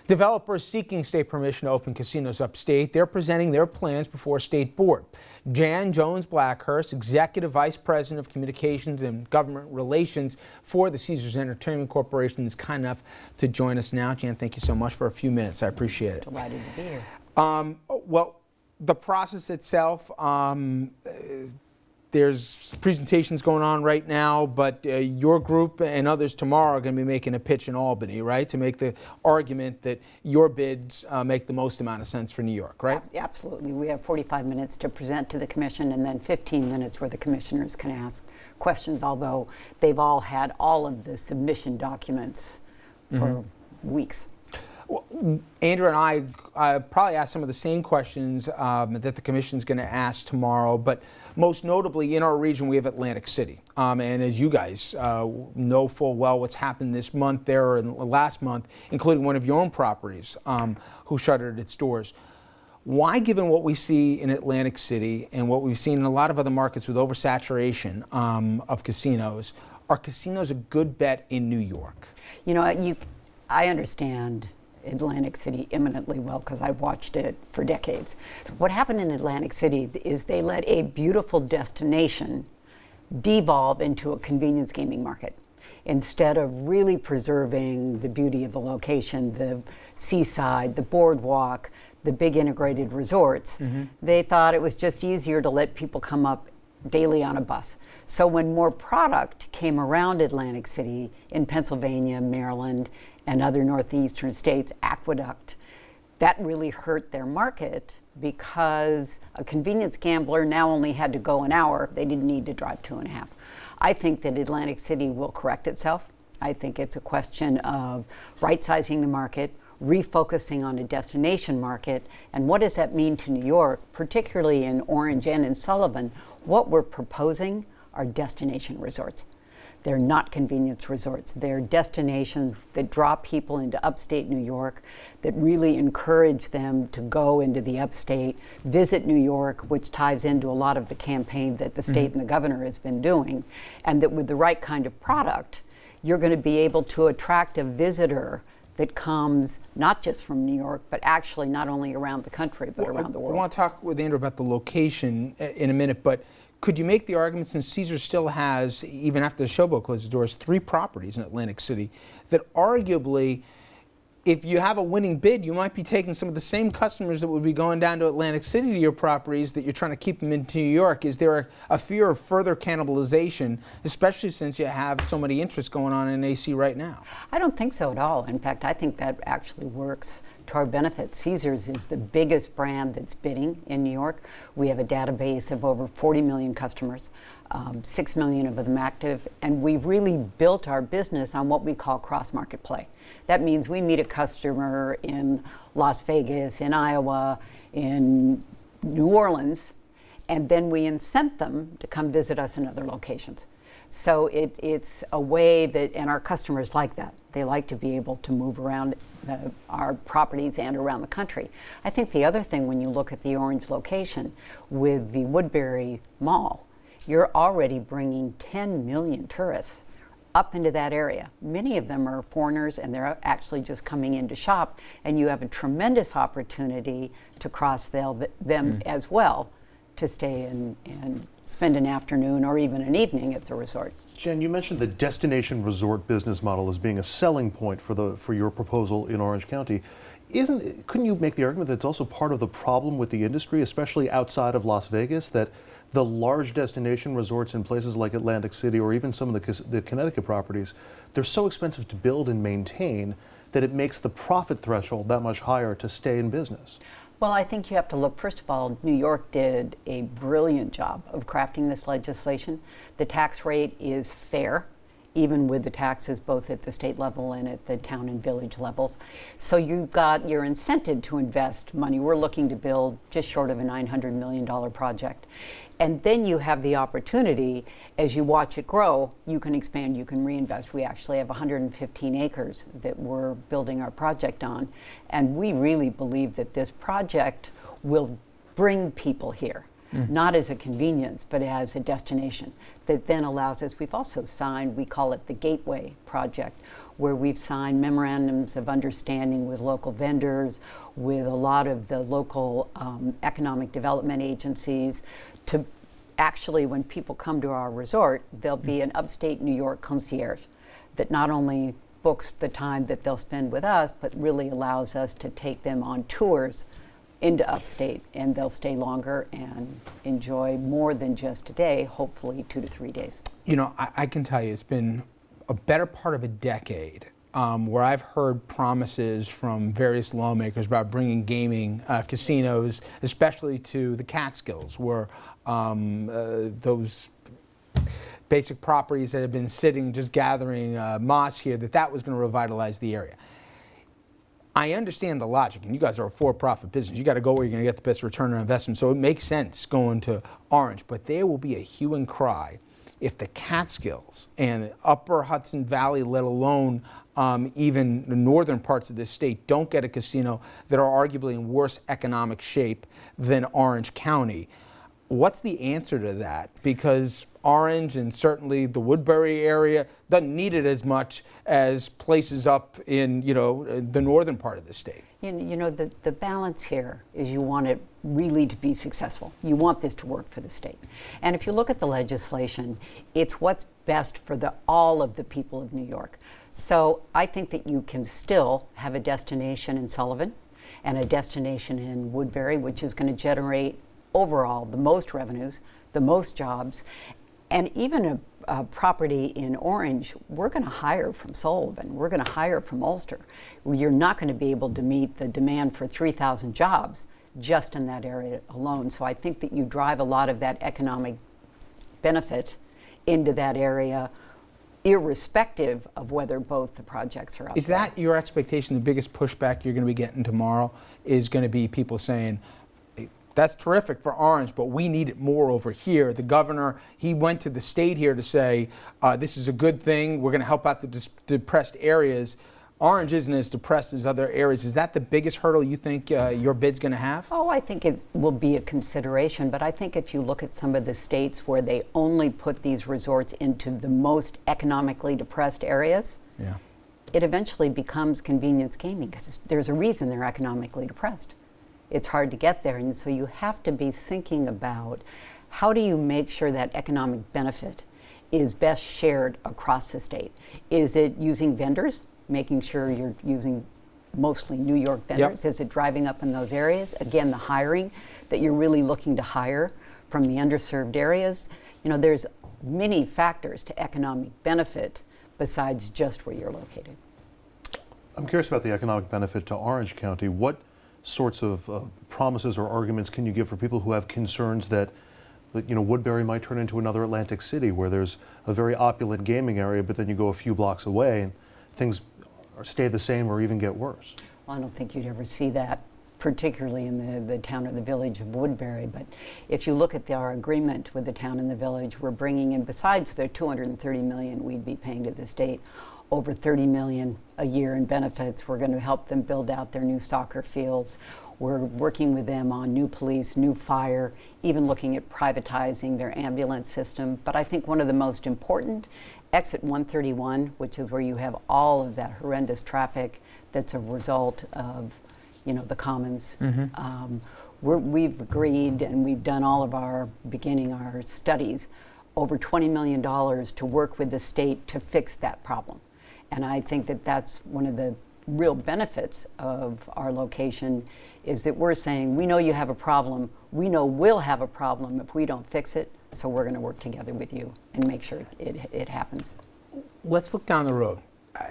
Developers seeking state permission to open casinos upstate, they're presenting their plans before a state board. Jan Jones Blackhurst, Executive Vice President of Communications and Government Relations for the Ceasars Entertainment Corporation, is kind enough to join us now. Jan, thank you so much for a few minutes. I appreciate it. Delighted to be here. Well, the process itself, there's presentations going on right now, but your group and others tomorrow are going to be making a pitch in Albany, right, to make the argument that your bids make the most amount of sense for New York, right? Absolutely. We have 45 minutes to present to the commission and then 15 minutes where the commissioners can ask questions, although they've all had all of the submission documents for weeks. Well, Andrew and I probably asked some of the same questions that the commission's going to ask tomorrow, but most notably in our region we have Atlantic City. And as you guys know full well what's happened this month there and last month, including one of your own properties who shuttered its doors. Why, given what we see in Atlantic City and what we've seen in a lot of other markets with oversaturation of casinos, are casinos a good bet in New York? You know, I understand Atlantic City eminently well because I've watched it for decades. What happened in Atlantic City is they let a beautiful destination devolve into a convenience gaming market. Instead of really preserving the beauty of the location, the seaside, the boardwalk, the big integrated resorts, they thought it was just easier to let people come up daily on a bus. So when more product came around Atlantic City in Pennsylvania, Maryland, and other northeastern states, Aqueduct, that really hurt their market because a convenience gambler now only had to go an hour. They didn't need to drive 2.5. I think that Atlantic City will correct itself. I think it's a question of right-sizing the market, refocusing on a destination market, and what does that mean to New York, particularly in Orange and in Sullivan? What we're proposing are destination resorts. They're not convenience resorts. They're destinations that draw people into upstate New York, that really encourage them to go into the upstate, visit New York, which ties into a lot of the campaign that the state and the governor has been doing, and that with the right kind of product, you're going to be able to attract a visitor that comes not just from New York, but actually not only around the country, but around the world. I want to talk with Andrew about the location in a minute, but could you make the argument, since Caesars still has, even after the Showboat closes doors, 3 properties in Atlantic City, that arguably, if you have a winning bid, you might be taking some of the same customers that would be going down to Atlantic City to your properties, that you're trying to keep them into New York? Is there a fear of further cannibalization, especially since you have so many interests going on in AC right now? I don't think so at all. In fact, I think that actually works to our benefit. Caesars is the biggest brand that's bidding in New York. We have a database of over 40 million customers, 6 million of them active, and we've really built our business on what we call cross-market play. That means we meet a customer in Las Vegas, in Iowa, in New Orleans, and then we incent them to come visit us in other locations. So it's a way that, and our customers like that. They like to be able to move around our properties and around the country. I think the other thing, when you look at the Orange location with the Woodbury Mall, you're already bringing 10 million tourists up into that area. Many of them are foreigners, and they're actually just coming in to shop, and you have a tremendous opportunity to cross-sell them as well, to stay and spend an afternoon or even an evening at the resort. Jen, you mentioned the destination resort business model as being a selling point for your proposal in Orange County. Couldn't you make the argument that it's also part of the problem with the industry, especially outside of Las Vegas, that the large destination resorts in places like Atlantic City or even some of the Connecticut properties, they're so expensive to build and maintain that it makes the profit threshold that much higher to stay in business? Well, I think you have to look, first of all, New York did a brilliant job of crafting this legislation. The tax rate is fair, even with the taxes both at the state level and at the town and village levels. So you're incented to invest money. We're looking to build just short of a $900 million project. And then you have the opportunity, as you watch it grow, you can expand, you can reinvest. We actually have 115 acres that we're building our project on. And we really believe that this project will bring people here, not as a convenience, but as a destination that then allows us. We've also signed, we call it the Gateway Project, where we've signed memorandums of understanding with local vendors, with a lot of the local economic development agencies to actually, when people come to our resort, there'll be an upstate New York concierge that not only books the time that they'll spend with us, but really allows us to take them on tours into upstate, and they'll stay longer and enjoy more than just a day, hopefully 2 to 3 days. You know, I can tell you it's been a better part of a decade where I've heard promises from various lawmakers about bringing gaming casinos, especially to the Catskills, where those basic properties that have been sitting, just gathering moss here, that was going to revitalize the area. I understand the logic, and you guys are a for-profit business. You got to go where you're going to get the best return on investment, so it makes sense going to Orange. But there will be a hue and cry if the Catskills and the upper Hudson Valley, let alone even the northern parts of this state, don't get a casino that are arguably in worse economic shape than Orange County. What's the answer to that? Because Orange and certainly the Woodbury area doesn't need it as much as places up in, you know, the northern part of the state. You know, the balance here is you want it really to be successful. You want this to work for the state. And if you look at the legislation, it's what's best for all of the people of New York. So I think that you can still have a destination in Sullivan and a destination in Woodbury, which is going to generate overall the most revenues, the most jobs, and even a property in Orange, we're going to hire from Sullivan, we're going to hire from Ulster. You're not going to be able to meet the demand for 3,000 jobs just in that area alone. So I think that you drive a lot of that economic benefit into that area, irrespective of whether both the projects are up. Is that your expectation? The biggest pushback you're going to be getting tomorrow is going to be people saying, that's terrific for Orange, but we need it more over here. The governor, he went to the state here to say, this is a good thing. We're going to help out the depressed areas. Orange isn't as depressed as other areas. Is that the biggest hurdle you think your bid's going to have? Oh, I think it will be a consideration, but I think if you look at some of the states where they only put these resorts into the most economically depressed areas, yeah, it eventually becomes convenience gaming because there's a reason they're economically depressed. It's hard to get there, and so you have to be thinking about how do you make sure that economic benefit is best shared across the state. Is it using vendors, making sure you're using mostly New York vendors? Yep. Is it driving up in those areas? Again, the hiring, that you're really looking to hire from the underserved areas. You know, there's many factors to economic benefit besides just where you're located. I'm curious about the economic benefit to Orange County. What sorts of promises or arguments can you give for people who have concerns that, you know, Woodbury might turn into another Atlantic City where there's a very opulent gaming area, but then you go a few blocks away and things stay the same or even get worse? Well, I don't think you'd ever see that, particularly in the town or the village of Woodbury. But if you look at our agreement with the town and the village, we're bringing in, besides the $230 million we'd be paying to the state, over $30 million a year in benefits. We're going to help them build out their new soccer fields. We're working with them on new police, new fire, even looking at privatizing their ambulance system. But I think one of the most important, exit 131, which is where you have all of that horrendous traffic that's a result of, you know, the commons. Mm-hmm. We've agreed, and we've done all of our studies, over $20 million to work with the state to fix that problem. And I think that that's one of the real benefits of our location, is that we're saying, we know you have a problem, we know we'll have a problem if we don't fix it, so we're going to work together with you and make sure it happens. Let's look down the road.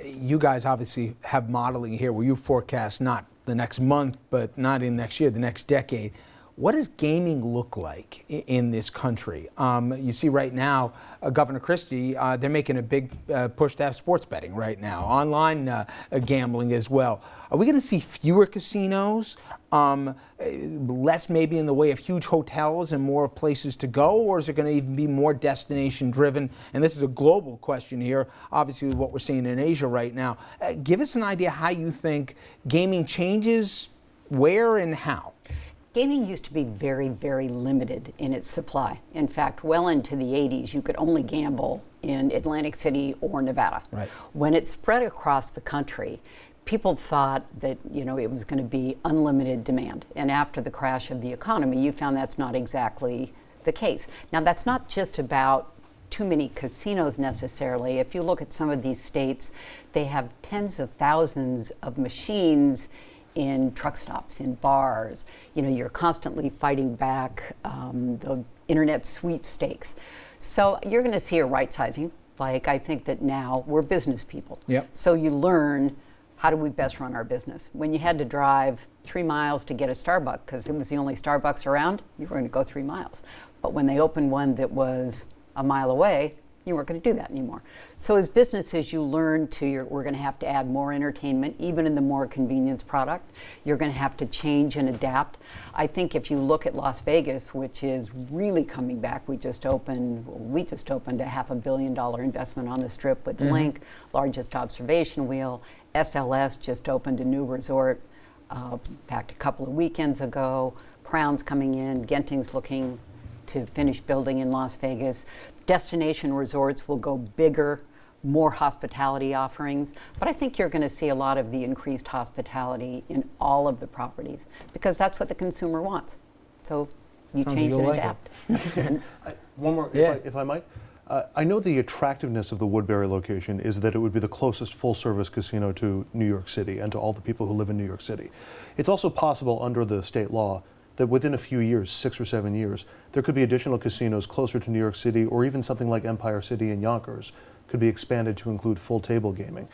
You guys obviously have modeling here where you forecast not the next month, but not in next year, the next decade. What does gaming look like in this country? You see right now, Governor Christie, they're making a big push to have sports betting right now, online gambling as well. Are we going to see fewer casinos, less maybe in the way of huge hotels and more of places to go, or is it going to even be more destination driven? And this is a global question here, obviously with what we're seeing in Asia right now. Give us an idea how you think gaming changes, where and how. Gaming used to be very, very limited in its supply. In fact, well into the 80s, you could only gamble in Atlantic City or Nevada. Right. When it spread across the country, people thought that it was going to be unlimited demand. And after the crash of the economy, you found that's not exactly the case. Now, that's not just about too many casinos necessarily. If you look at some of these states, they have tens of thousands of machines in truck stops, in bars. You're constantly fighting back the internet sweepstakes. So you're going to see a right sizing. Like, I think that now we're business people. Yep. So you learn, how do we best run our business? When you had to drive 3 miles to get a Starbucks because it was the only Starbucks around, you were going to go 3 miles. But when they opened one that was a mile away, you weren't going to do that anymore. So as businesses, you learn we're going to have to add more entertainment, even in the more convenience product. You're going to have to change and adapt. I think if you look at Las Vegas, which is really coming back, we just opened a $500 million investment on the Strip with Link, largest observation wheel. SLS just opened a new resort, in fact, a couple of weekends ago. Crown's coming in. Genting's looking to finish building in Las Vegas. Destination resorts will go bigger, more hospitality offerings, but I think you're going to see a lot of the increased hospitality in all of the properties because that's what the consumer wants. So you change and adapt. One more, if I might. I know the attractiveness of the Woodbury location is that it would be the closest full-service casino to New York City and to all the people who live in New York City. It's also possible under the state law that within a few years, 6 or 7 years, there could be additional casinos closer to New York City, or even something like Empire City and Yonkers could be expanded to include full table gaming.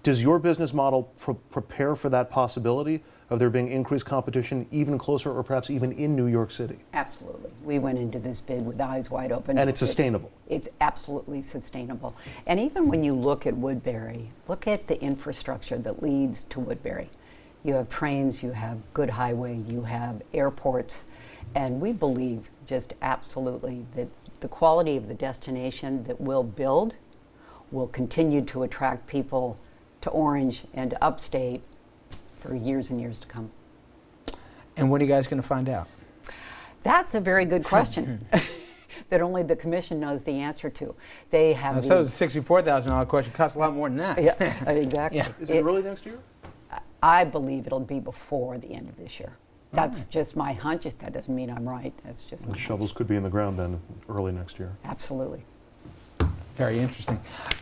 Does your business model prepare for that possibility of there being increased competition even closer or perhaps even in New York City? Absolutely. We went into this bid with eyes wide open. And it's sustainable. It's absolutely sustainable. And even when you look at Woodbury, look at the infrastructure that leads to Woodbury. You have trains, you have good highway, you have airports, and we believe just absolutely that the quality of the destination that we'll build will continue to attract people to Orange and to Upstate for years and years to come. And when are you guys going to find out? That's a very good question that only the commission knows the answer to. They have. So it's a $64,000 question. It costs a lot more than that. Yeah, exactly. Yeah. Is it early next year? I believe it'll be before the end of this year. That's just my hunch. That doesn't mean I'm right. That's just my hunch. Shovels could be in the ground then early next year. Absolutely. Very interesting.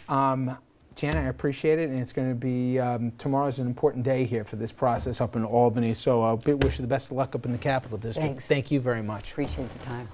Janet, I appreciate it, and it's going to be, tomorrow's an important day here for this process up in Albany, so I wish you the best of luck up in the Capitol District. Thanks. Thank you very much. Appreciate the time.